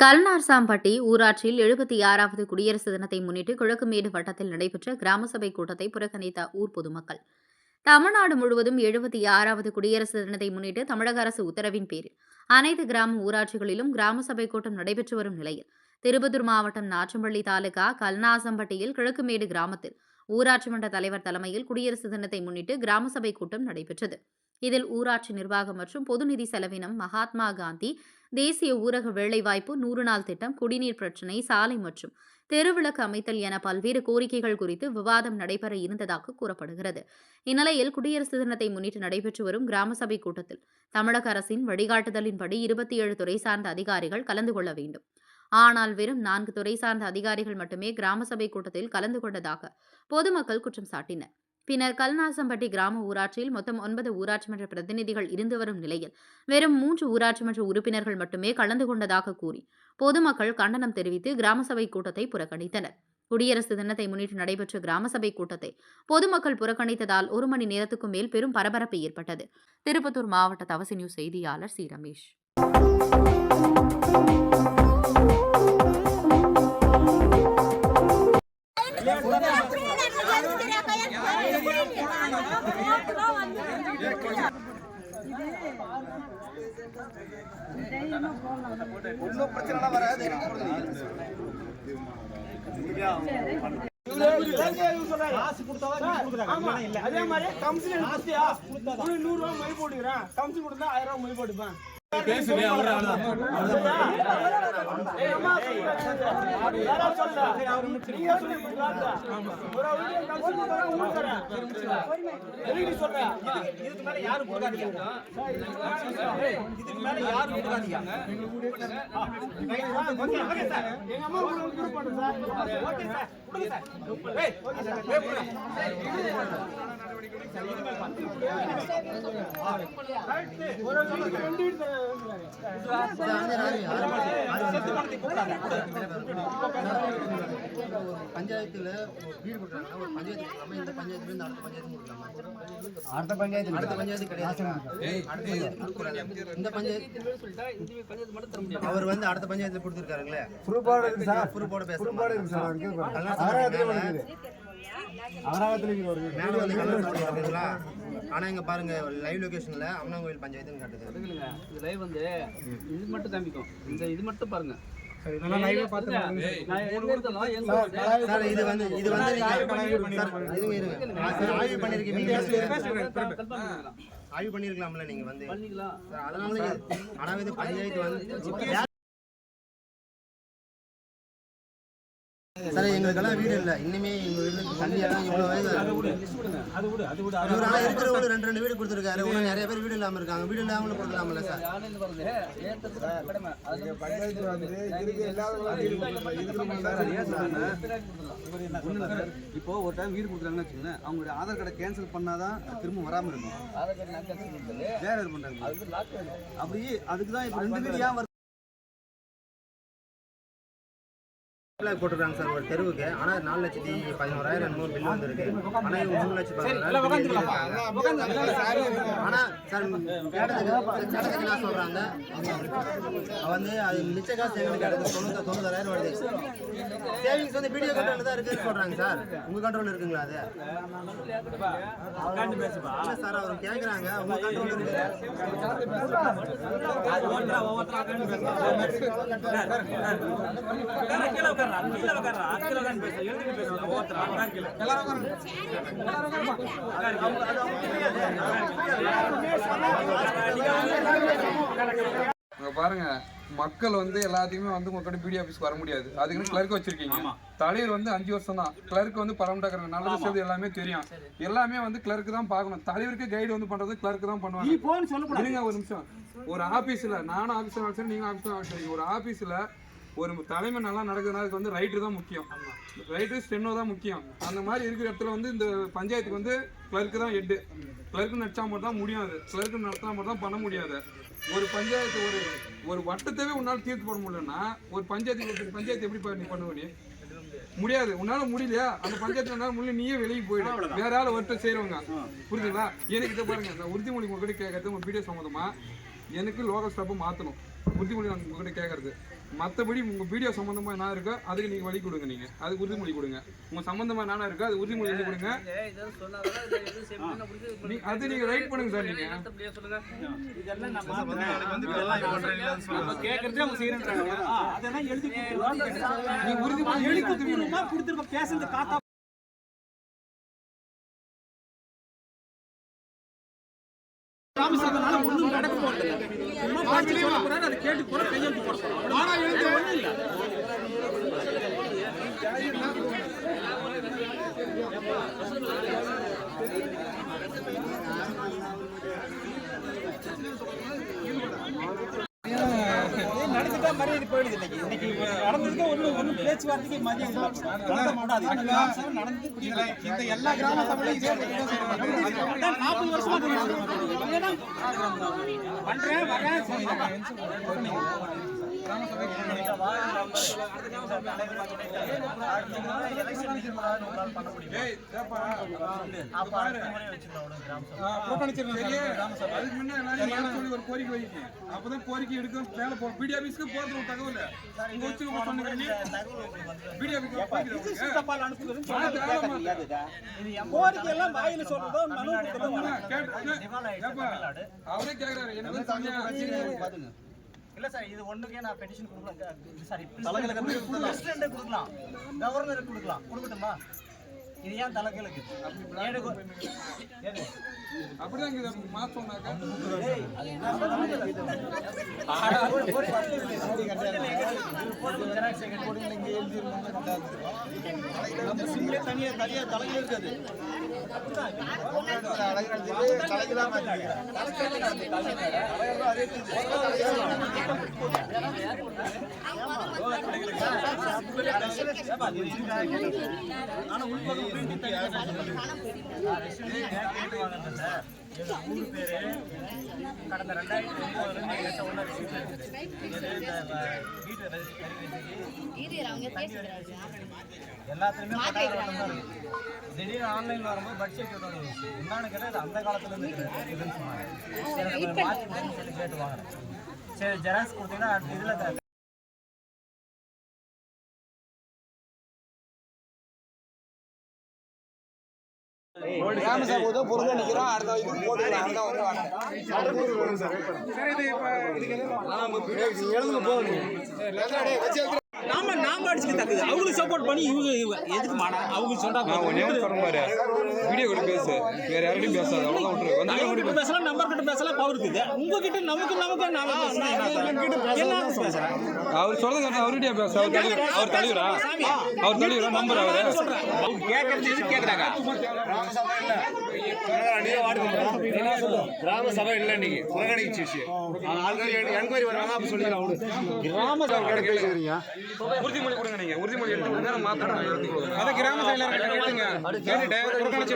கல்நார்சாம்பட்டி ஊராட்சியில் 76வது குடியரசு தினத்தை முன்னிட்டு கிழக்குமேடு வட்டத்தில் நடைபெற்ற கிராம சபை கூட்டத்தை புறக்கணித்த ஊர் பொதுமக்கள். தமிழ்நாடு முழுவதும் 76வது குடியரசு தினத்தை முன்னிட்டு தமிழக அரசு உத்தரவின் பேரில் அனைத்து கிராம ஊராட்சிகளிலும் கிராம சபை கூட்டம் நடைபெற்று வரும் நிலையில் திருப்பத்தூர் மாவட்டம் நாச்சம்பள்ளி தாலுகா கல்நாசம்பட்டியில் கிழக்குமேடு கிராமத்தில் ஊராட்சி மன்ற தலைவர் தலைமையில் குடியரசு தினத்தை முன்னிட்டு கிராம சபை கூட்டம் நடைபெற்றது. இதில் ஊராட்சி நிர்வாகம் மற்றும் பொது நிதி செலவினம், மகாத்மா காந்தி தேசிய ஊரக வேலைவாய்ப்பு, 100 நாள் திட்டம், குடிநீர் பிரச்சினை, சாலை மற்றும் தெருவிளக்கு அமைத்தல் என பல்வேறு கோரிக்கைகள் குறித்து விவாதம் நடைபெற இருந்ததாக கூறப்படுகிறது. இந்நிலையில் குடியரசு தினத்தை முன்னிட்டு நடைபெற்று வரும் கிராம சபை கூட்டத்தில் தமிழக அரசின் வழிகாட்டுதலின்படி 27 துறை சார்ந்த அதிகாரிகள் கலந்து கொள்ள வேண்டும். ஆனால் வெறும் 4 துறை சார்ந்த அதிகாரிகள் மட்டுமே கிராம சபை கூட்டத்தில் கலந்து கொண்டதாக பொதுமக்கள் குற்றம் சாட்டினர். பின்னர் கல்நாசம்பட்டி கிராம ஊராட்சியில் மொத்தம் 9 ஊராட்சி மன்ற பிரதிநிதிகள் இருந்து வரும் நிலையில் வெறும் 3 ஊராட்சி மன்ற உறுப்பினர்கள் மட்டுமே கலந்து கொண்டதாக கூறி பொதுமக்கள் கண்டனம் தெரிவித்து கிராம சபை கூட்டத்தை புறக்கணித்தனர். குடியரசு தினத்தை முன்னிட்டு நடைபெற்ற கிராம சபை கூட்டத்தை பொதுமக்கள் புறக்கணித்ததால் 1 மணி நேரத்துக்கும் மேல் பெரும் பரபரப்பு ஏற்பட்டது. திருப்பத்தூர் மாவட்ட தவசி நியூஸ் செய்தியாளர் சி. ரமேஷ். ஒன்னும் பிரச்சனை வராது. அதே மாதிரி கமிஷன் 100 ரூபாய் மொய் போட்டுக்கிறேன். கமிஷன் கொடுத்தா 1000 ரூபாய் மொய் போட்டுப்பேன். பஞ்சாயத்துல வீடு கொடுக்குறாங்க. ஒரு பஞ்சாயத்து இந்த பஞ்சாயத்துல இருந்து அடுத்த பஞ்சாயத்து கிடையாது. இந்த பஞ்சாயத்து அவர் வந்து அடுத்த பஞ்சாயத்துல கொடுத்துருக்காருங்களே. ஆனா இங்க பாருங்க, லைவ் லொகேஷன்ல அம்மனாங்கோயில் பஞ்சாயத்துன்னு காட்டுது. இது லைவ் வந்து இது மட்டும் காமிக்கும். இந்த இது மட்டும் பாருங்க. ஆய்வு பண்ணிருக்கலாம்ல நீங்க வந்து. அதனால ஆனா இது பஞ்சாயத்து வந்து சார் எங்களுக்கெல்லாம் வீடு இல்லை. இன்னுமே எங்க வீடு தண்ணி எல்லாம் இவ்வளவு இருக்கிற ஒரு 2 வீடு கொடுத்துருக்காரு. நிறைய பேர் வீடு இல்லாம இருக்காங்க. வீடு இல்லாமலும் கொடுக்கலாம்ல சார். இப்போ ஒரு டைம் வீடு கொடுக்குறாங்கன்னு வச்சுக்கோங்க, அவங்களுடைய ஆதார் கார்டை கேன்சல் பண்ணாதான் திரும்ப வராம இருக்கும். வேற இது பண்றாங்க. அப்படி அதுக்குதான் இப்போ 2 வீடு ஏன் போட்டுருக்காங்க சார் ஒரு தெருவுக்கு. ஆனா 4,11,000 என்னமோ பில் வந்துருக்கு. ஆனா 3,00,000. ஆனா சார் கேட்டதுக்கு என்ன சொல்றாங்க வந்து அது மிச்ச காசு எங்களுக்கு கிடையாது. 96,000 வருது. சேவிங்ஸ் வந்து வீடியோ கண்ட்ரோல் தான் இருக்குன்னு சொல்றாங்க சார். உங்க கண்ட்ரோல் இருக்குங்களா? அது சார் அவர் கேட்கறாங்க உங்க கண்ட்ரோல் இருக்கு. பாருங்க, மக்கள் வந்து எல்லாத்தையுமே வந்து உங்ககிட்ட பிடி ஆஃபீஸ்க்கு வர முடியாது. அதுக்குன்னு கிளர்க் வச்சிருக்கீங்க. தலைவர் வந்து 5 வருஷம் தான். கிளர்க் வந்து பரமண்டாக்குறாங்க. நல்லது செய்வது எல்லாமே தெரியும். எல்லாமே வந்து கிளர்க் தான் பார்க்கணும். தலைவருக்கு கைடு வந்து பண்றது கிளர்க் தான் பண்ணுவாங்க. இருங்க ஒரு நிமிஷம். ஒரு ஆபீஸ்ல நானும் ஆபீஸ்ல நீங்க ஆபீஸ்ல ஒரு ஆபீஸ்ல ஒரு தலைமை நல்லா நடக்குதுன்னா அதுக்கு வந்து ரைட்டு தான் முக்கியம். ரைட்டு ஸ்டெனோ தான் முக்கியம். அந்த மாதிரி இருக்கிற இடத்துல வந்து இந்த பஞ்சாயத்துக்கு வந்து கிளர்க்கு தான் ஹெட்டு. கிளர்க்கு நடிச்சா மட்டும் தான் முடியும். அது கிளர்க்கு நடத்தினா மட்டும் தான் பண்ண முடியாது. ஒரு பஞ்சாயத்து ஒரு வட்டத்தவே உன்னால் தீர்த்து போட முடியலன்னா ஒரு பஞ்சாயத்து எப்படி நீ பண்ணுவ? முடியாது. உன்னால முடியலையா அந்த பஞ்சாயத்துல முடியல, நீயே வெளியே போயிடும். வேற ஆள் ஒருத்தர் செய்யறவங்க. புரியுதுங்களா? எனக்கு இதை பாருங்க, நான் உறுதிமொழி உங்ககிட்ட கேட்கறது உங்க வீடியோ சம்மந்தமா எனக்கு லோக்கல் ஸ்டாஃபை மாற்றணும். உறுதிமொழி நான் உங்ககிட்ட கேட்கறது மற்றபடி உங்கள் வீடியோ சம்மந்தமாக என்ன இருக்கோ அதுக்கு நீங்கள் வழி கொடுங்க. நீங்கள் அதுக்கு உறுதிமொழி கொடுங்க. உங்கள் சம்மந்தமாக என்னென்ன இருக்கோ அது உறுதிமொழி எழுதி கொடுங்க. அது நீங்கள் ரைட் பண்ணுங்க சார். நீங்கள் உறுதிமொழி எழுதி கொடுத்துருக்க பேசுறது காத்தா ஒன்றும் நடக்க போறது அதை கேட்டு போற கையெழுத்து போட ஆனா எழுதி ஒன்றும் இல்லை. நடந்துட்டா மரியாதை போயிடுது. இன்னைக்கு நடந்ததுக்கு ஒன்றும் பேச்சுவார்த்தைக்கு மரியாதை நடந்து இந்த எல்லா கிராம சபையிலும் 40 வருஷமா பண்றேன் வரேன். ஒரு கோரிக்கை வைக்க அப்பதான் கோரிக்கை எடுக்க மேல போ பிடி ஆபீஸ்க்கு போறது தகவல் இங்க வச்சு கோரிக்கை எல்லாம் வாயில சொல்றதோ அவரே கேக்குறாரு என்ன இல்ல சார், இது ஒண்ணுக்கே நான் பெட்டிஷன் கொடுக்கலாம். சாரி, பிரசிடென்ட் கொடுக்கலாம், கவர்னர் கொடுக்கலாம். கொடுக்கட்டுமா? இது ஏன் தலைகளுக்கு அப்படிதான் இங்க மாத்தோம்னாக்கா தனியா தலைகள் இருக்காது. கடந்த 2009 எல்லாத்துலயுமே திடீர்னு ஆன்லைன்ல வரும்போது பட்ஜெட் என்னன்னு கேட்டா அந்த காலத்துல இருந்து கேட்டு வாங்குறேன். சரி, ஜெராக்ஸ் கொடுத்தீங்கன்னா இதுல கிராம சபை பொருள் நிக்கிறோம். அடுத்த இது போட்டுக்கலாம். நாம அடிச்சுக்கிட்டாங்க. அவங்களுக்கு சப்போர்ட் பண்ணி இவங்க எதுக்கு மாடா அவங்க சொல்றாங்க. வீடியோ கூட பேசு, வேற யாரையும் பேசாத. அவ்வளவுதான் பேசலாம், நம்பர் கிட்ட பேசலாம், பவர் இருக்குது. உங்ககிட்ட நமக்கு அவர் சொல்றது அவருடைய பேச. அவர் தலைவரா நம்பர் அவர் கேட்கறது கேட்கறாங்க. கிராம சபை இல்ல, நீங்க புறக்கணிச்சு என்கொயரி வராங்க அப்ப சொல்லிக்கலாம். கிராம சபை பேசுறீங்க, உறுதிமொழி கொடுங்க. நீங்க உறுதிமொழி எடுத்து நேரம் மாத்தணும். அத கிராம சபையில கேட்டுங்க, கேட்டுட்டு புறக்கணிச்சு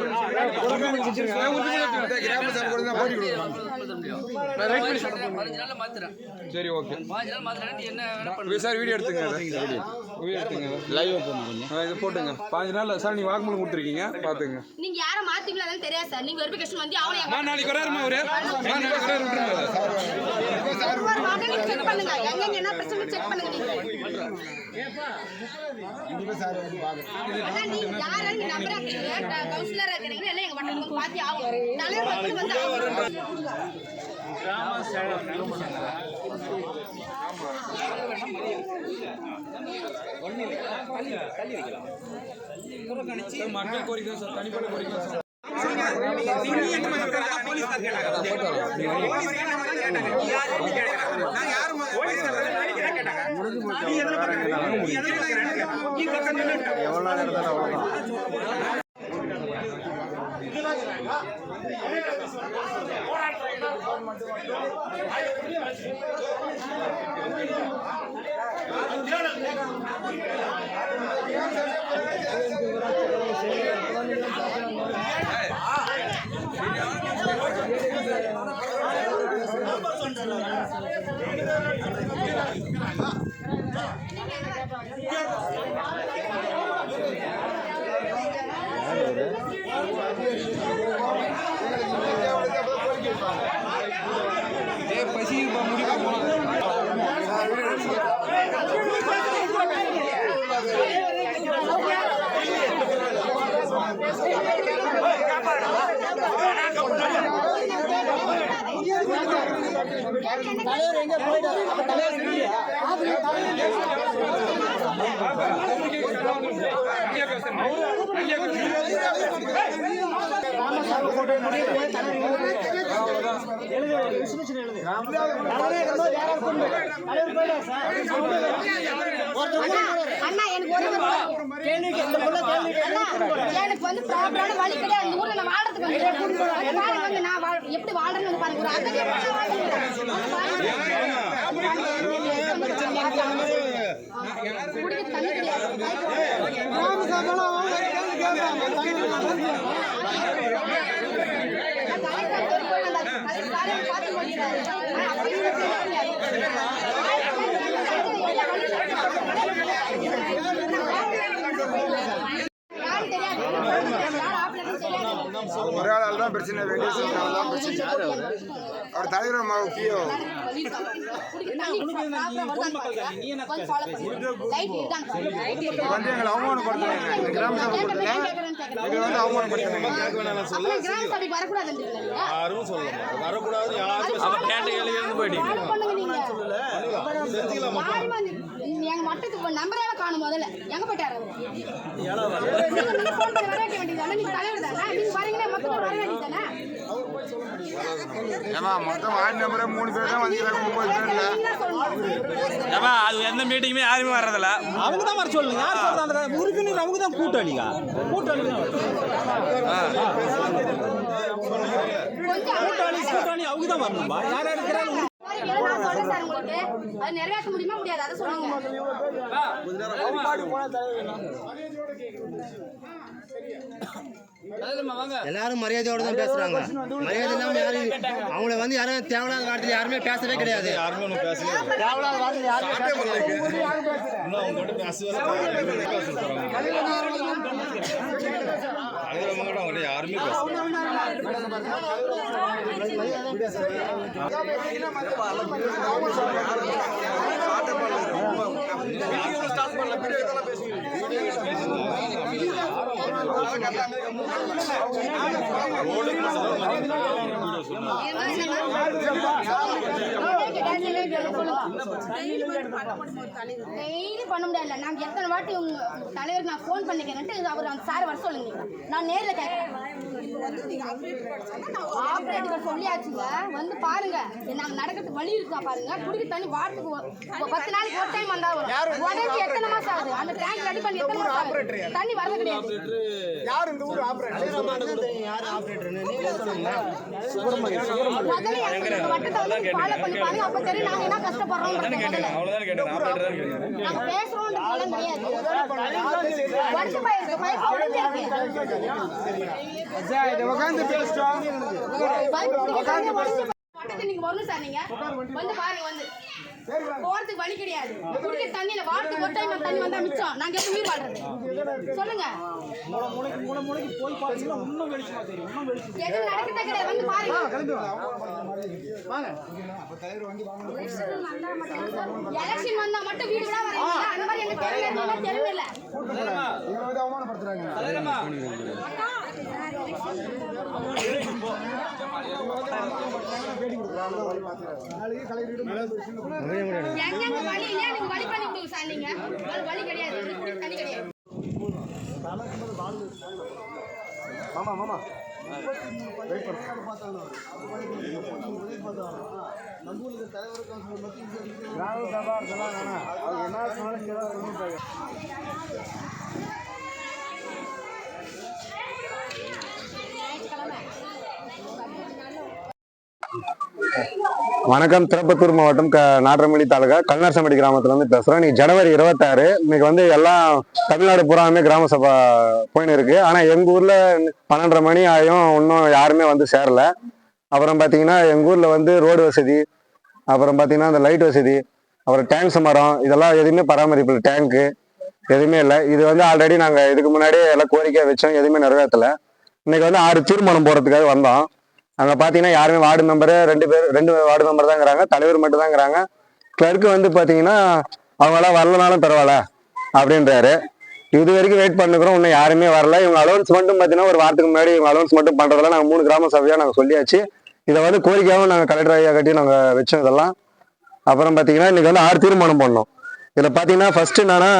கிராம சபை கூட தான் போடி கொடுங்க. ரைட் பண்ணி சொல்றேன். சரி, ஓகே சார். வீடியோ எடுத்துங்க, வீடியோ எடுத்துங்க, லைவ் போடுங்க. இது போட்டுங்க. 5 நாள் சார் நீங்க வாக்குமூலம் கொடுத்துருக்கீங்க, பாத்துங்க. நீங்க யார மாத்தீங்களா அதெல்லாம் தெரியாது சார். நீங்க வெரிஃபிகேஷன் வந்து அவனே நான் நாளைக்கு வராருமா அவரே. நான் நாளைக்கு வராரு விட்டுருங்க சார். ஒரு வாட்டி செக் பண்ணுங்க, எங்க என்ன பிரச்சனை செக் பண்ணுங்க. நீங்க சார் வந்து பாருங்க. நீங்க யாரா நீங்க நம்பரா இருக்கீங்க, கவுன்சிலரா இருக்கீங்க, எல்லாம் எங்க வட்டத்துக்கு பாத்தி ஆகும். தலைவர் வந்து கிராம சபை மக்கள் கோரிக்கை சார், தனிப்பட்ட கோரிக்கை சார். பசி முடிவு அண்ணா எனக்கு ஒரு எனக்கு வந்து ப்ராப்பரான வழி கிடையாது. இந்த ஊர்ல நான் வாழ்றதுக்கு வந்து பாருங்க வந்து நான் எப்படி வாழ்றேன்னு வந்து பாருங்க. ஒரு அகதியா குடிக்க தண்ணி கிடையாது. ஒரே ஆள் தான் பிரச்சனை, வேண்டிய பிரச்சனை. அவர் தலைவர் முக்கியம். வந்து எங்களை அவமானப்படுத்துறாங்க. கிராம சபை எங்களை வந்து அவமானப்படுத்துறாங்க. யாரும் சொல்லலாம் வரக்கூடாது. யாரும் போயிட்டீங்க எங்க மட்டத்துக்கு நம்பரே காணும். முதல்ல எங்க போயிட்டாரு தலைவர் தானே? நீங்க பாருங்களேன், மக்கள் வர வேண்டியதானே? ஏமா மொத்தம் வார்டு நம்பரே 3 பேர் தான் வந்துக்கிறாங்க, 9 பேர் இல்ல. ஏமா அது எந்த மீட்டிங்குமே யாருமே வர்றதில்ல. அவங்க தான் வர சொல்லுங்க. யார் சொல்றாங்க? உறுப்பினர் அவங்க தான் கூட்டாளிங்க. கூட்டாளி அவங்க தான் வரணும்பா. யார் இருக்கிறாங்க? நான் சொல்றேன் சார், உங்களுக்கு அது நிறைவேற்ற முடியுமா முடியாது? அதை சொல்லுங்க. எல்லாரும் மரியாதையோட தான் பேசுறாங்க. மரியாதை இல்லாம யாரும் அவங்கள வந்து யாரும் தேவையில்லாத வார்த்தையில யாருமே பேசவே கிடையாது. யாருமே ஒன்றும் பேசல. தேவையில்லாத வார்த்தையில யாருமே இன்னும் அவங்க மட்டும் பேசவே அவங்கள்ட்ட யாருமே டெய்லி பண்ண முடியல. நாங்க எத்தனை வாட்டி உங்க தலைவருக்கு நான் போன் பண்ணிக்கிறேன்ட்டு அவர் அந்த சார் வர சொல்லுங்க. நான் நேரில் கேட்கிறேன். ஆப்ரேட்டர் சொல்லியாச்சுங்க, வந்து பாருங்க. நாங்க நடக்கிறதுக்கு வழி இருக்கா பாருங்க. குடிக்க தண்ணி வாரத்துக்கு 10 நாளைக்கு ஒரு டைம் வந்தா வரும். உடனே எத்தனை மாசம் ஆகுது? அந்த டேங்க் ரெடி பண்ணி எத்தனை மாசம் ஆகுது? தண்ணி வரது கிடையாது. யார் இந்த ஊர் ஆபரேட்டர்? யார் ஆபரேட்டர்னு நீங்களே சொல்லுங்க. முதல்ல எங்க வட்டத்தை வந்து ஃபாலோ பண்ணி பாருங்க. அப்ப தெரியும் நாங்க என்ன கஷ்டப்படுறோம். நாங்க பேசுறோம் கிடையாது. உடச்சு போயிருக்கு, பைப் உடஞ்சிருக்கு. உட்காந்து பேசுறோம். வட்டத்தை நீங்க வரணும் சார். நீங்க வந்து பாருங்க. வந்து போறதுக்கு வழி கிடையாது. குடிக்க தண்ணியில வாரத்துக்கு ஒரு டைம் தண்ணி வந்தா மிச்சம். நாங்க எப்படி உயிர் வாழ்றது சொல்லுங்க. போய் பாத்தீங்கன்னா இன்னும் வெளிச்சமா தெரியும். இன்னும் வெளிச்சம் எது நடக்குதே கிடையாது. வந்து பாருங்க. வாங்க. எலெக்ஷன் வந்தா மட்டும் வீடு விட வரீங்களா? அந்த மாதிரி எனக்கு தெரியல. இவங்க வந்து அவமானப்படுத்துறாங்க. எங்க வழி இல்லையா? நீங்க வழி பண்ணி கொடுங்க சார். நீங்க வழி கிடையாது. தண்ணி கிடையாது. மாமா மாமா கிராம சபா சொன்னாங்க. அவங்க என்ன சொன்னாலும் வணக்கம். திருப்பத்தூர் மாவட்டம் நாற்றமல்லி தாலுகா கல்நார்சம்பட்டி கிராமத்துல இருந்து பேசுறோம். இன்னைக்கு ஜனவரி 26. இன்னைக்கு வந்து எல்லாம் தமிழ்நாடு பூராமே கிராம சபா போயின்னு இருக்கு. ஆனா எங்க ஊர்ல 12:30 மணி ஆயும் இன்னும் யாருமே வந்து சேரல. அப்புறம் பாத்தீங்கன்னா எங்க ஊர்ல வந்து ரோடு வசதி, அப்புறம் பாத்தீங்கன்னா அந்த லைட் வசதி, அப்புறம் டேங்க்ஸ் மரம், இதெல்லாம் எதுவுமே பராமரிப்பு இல்லை. டேங்க்கு எதுவுமே இல்லை. இது வந்து ஆல்ரெடி நாங்க இதுக்கு முன்னாடியே எல்லாம் கோரிக்கை வச்சோம், எதுவுமே நிறைவேற்றல. இன்னைக்கு வந்து 6 தீர்மானம் போறதுக்காக வந்தோம். அங்கே பார்த்தீங்கன்னா யாருமே வார்டு மெம்பரு 2 வார்டு மெம்பர் தாங்கிறாங்க, தலைவர் மட்டும் தாங்கிறாங்க. கிளர்க்கு வந்து பார்த்தீங்கன்னா அவங்களாம் வரலனாலும் பரவாயில்ல அப்படின்றாரு. இது வரைக்கும் வெயிட் பண்ணுக்கிறோம், இன்னும் யாருமே வரல. இவங்க அலௌன்ஸ் மட்டும் பார்த்தீங்கன்னா ஒரு வாரத்துக்கு முன்னாடி இவங்க அலௌன்ஸ் மட்டும் பண்ணுறதுல நாங்கள் 3 கிராம சபையாக நாங்கள் சொல்லியாச்சு. இதை வந்து கோரிக்கையாகவும் நாங்கள் கலெக்டர் ஐயா கட்டி நாங்கள் வச்சோம் இதெல்லாம். அப்புறம் பார்த்தீங்கன்னா இன்னைக்கு வந்து 6 தீர்மானம் பண்ணோம். இதில் பார்த்தீங்கன்னா ஃபர்ஸ்ட் என்னன்னா,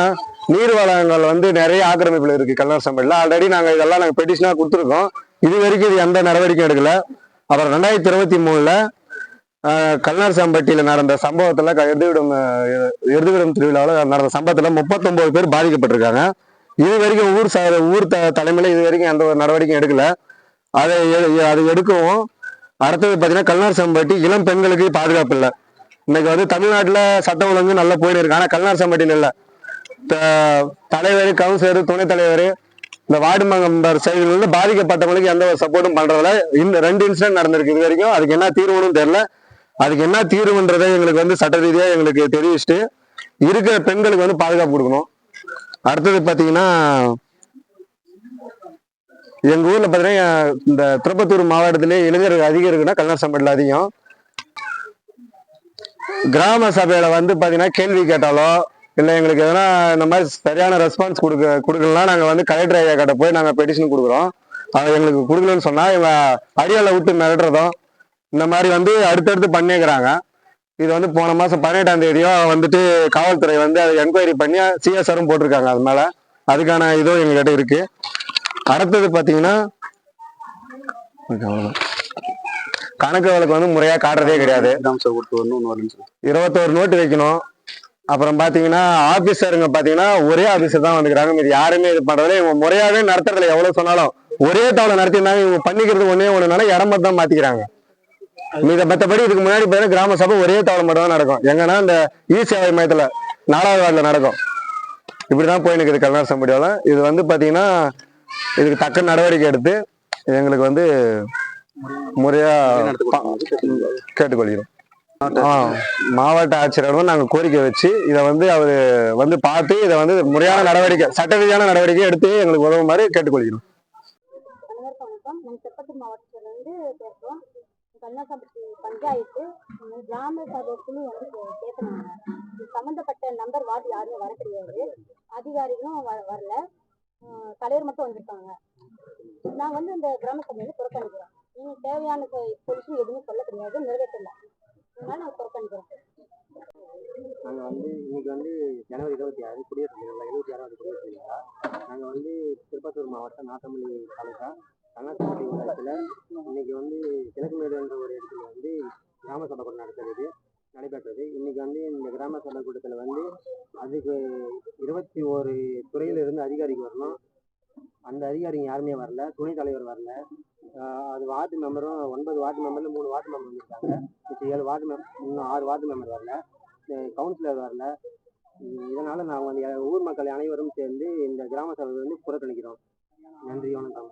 நீர் வளங்கள் வந்து நிறைய ஆக்கிரமிப்புல இருக்கு கல்நாசம்பட்டியில். ஆல்ரெடி நாங்கள் பெட்டிஷனாக கொடுத்துருக்கோம். இது வரைக்கும் இது எந்த நடவடிக்கையும் எடுக்கல. அப்புறம் 2023 கல்நாசம்பட்டியில் நடந்த சம்பவத்தில் எருதுவிடும் திருவிழாவில் நடந்த சம்பவத்தில் 39 பேர் பாதிக்கப்பட்டிருக்காங்க. இது வரைக்கும் ஊர் தலைமையில இது வரைக்கும் எந்த ஒரு நடவடிக்கையும் எடுக்கல. அதை எடுக்கவும். அடுத்தது பார்த்தீங்கன்னா கல்நாசம்பட்டி இளம் பெண்களுக்கு பாதுகாப்பு இல்லை. இன்னைக்கு வந்து தமிழ்நாட்டில் சட்டம் ஒழுங்கு நல்லா போயிட்டு இருக்கு. ஆனால் கல்நாசம்பட்டியில் இல்லை. தலைவர், கவுன்சிலர், துணைத் தலைவர், இந்த வார்டு மெம்பர் சைடுல இருந்து பாதிக்கப்பட்டவங்களுக்கு எந்த ஒரு சப்போர்ட்டும் பண்றதில்ல. இந்த 2 இன்சிடென்ட் நடந்திருக்கு இது வரைக்கும். அதுக்கு என்ன தீர்வுன்னு தெரியல. அதுக்கு என்ன தீர்வுன்றதை எங்களுக்கு வந்து சட்ட ரீதியா எங்களுக்கு தெரிவிச்சுட்டு இருக்கிற பெண்களுக்கு வந்து பாதுகாப்பு கொடுக்கணும். அடுத்தது பாத்தீங்கன்னா எங்க ஊர்ல பாத்தீங்கன்னா இந்த திருப்பத்தூர் மாவட்டத்திலே இளைஞர்கள் அதிகம் இருக்குன்னா கல்நாசம்பட்டியில் அதிகம். கிராம சபையில வந்து பாத்தீங்கன்னா கேள்வி கேட்டாலோ இல்ல எங்களுக்கு எதனா இந்த மாதிரி சரியான ரெஸ்பான்ஸ் கொடுக்கலாம் நாங்க வந்து கலெக்டர் ஐயா கிட்ட போய் நாங்க பெட்டிஷன் கொடுக்குறோம். அதை எங்களுக்கு கொடுக்கலன்னு சொன்னா இவங்க அடியால விட்டு மிரட்டுறதும் இந்த மாதிரி வந்து அடுத்தடுத்து பண்ணிக்கிறாங்க. இது வந்து போன மாசம் 18ஆம் தேதியும் வந்துட்டு காவல்துறை வந்து அதை என்கொயரி பண்ணி சிஎஸ்ஆரும் போட்டிருக்காங்க. அது மேல அதுக்கான இதுவும் எங்ககிட்ட இருக்கு. அடுத்தது பாத்தீங்கன்னா கணக்கு வழக்கு வந்து முறையா காட்டுறதே கிடையாது. 21 நோட்டு வைக்கணும். அப்புறம் பாத்தீங்கன்னா ஆபீசருங்க பாத்தீங்கன்னா ஒரே ஆபீசர் தான் வந்துக்கிறாங்க. இது யாருமே இது பண்றதுல இவங்க முறையாவே நடத்துறதுல எவ்வளவு சொன்னாலும் ஒரே தவளை நடத்திருந்தாங்க. இவங்க பண்ணிக்கிறது ஒண்ணுனால இடமா தான் மாத்திக்கிறாங்க. இதை மற்றபடி இதுக்கு முன்னாடி பார்த்தீங்கன்னா கிராம சபை ஒரே தவளை மட்டும் தான் நடக்கும். எங்கன்னா இந்த சேவை மையத்துல 4வது வார்டுல நடக்கும். இப்படிதான் போய் நிற்குது கல்நாசம்பட்டியால. இது வந்து பாத்தீங்கன்னா இதுக்கு தக்க நடவடிக்கை எடுத்து எங்களுக்கு வந்து முறையா கேட்டுக்கொள்கிறோம். மாவட்ட ஆட்சியரிடம் நாங்கள் கோரிக்கை வச்சு இதை வந்து அவரு வந்து பார்த்து இதை வந்து முறையான நடவடிக்கை, சட்ட ரீதியான நடவடிக்கை எடுத்து எங்களுக்கு உதவுமாறு கேட்டுக்கொள்கிறோம். திருப்பத்தூர் மாவட்டத்திலிருந்து பேசுறோம். கல்நாசம்பட்டி பஞ்சாயத்து கிராம சபை குழு வந்து சேர்த்துனாங்க. சம்பந்தப்பட்ட நம்பர் வார்டு யாருமே வர கிடையாது. அதிகாரிகளும் வரல. தலைவர் மட்டும் வந்திருக்காங்க. நாங்கள் வந்து இந்த கிராம சபையில புறக்கணிக்கிறோம். நீங்க தேவையான சொல்யூஷன் எதுவுமே சொல்ல கிடையாது, நிறைவேற்றல. அதனால நாங்கள் புறக்கணிக்கிறோம். நாங்கள் வந்து இன்னைக்கு வந்து ஜனவரி 26 குடியரசு தினம், 76வது குடியரசு தினம். நாங்கள் வந்து திருப்பத்தூர் மாவட்டம் நாட்டமல்லி தாலுகா கல்நாசம்பட்டி ஊராட்சியில் இன்னைக்கு வந்து கிழக்குமேடு என்ற ஒரு இடத்துல வந்து கிராம சபை கூட்டம் நடைபெற்றது. இன்னைக்கு வந்து இந்த கிராம சபை கூட்டத்தில் வந்து அதுக்கு 21 துறையிலிருந்து அதிகாரிக்கு வரணும். அந்த அதிகாரிங்க யாருமே வரல. துணைத் தலைவர் வரல. அது வார்டு மெம்பரும் 9 வார்டு மெம்பர்ல 3 வார்டு மெம்பர் வந்துருக்காங்க. இப்போ 7 வார்டு இன்னும் 6 வார்டு மெம்பர் வரல. கவுன்சிலர் வரல. இதனால நாங்கள் வந்து ஊர் மக்கள் அனைவரும் சேர்ந்து இந்த கிராம சபை வந்து புறக்கணிக்கிறோம். நன்றி, வணக்கம்.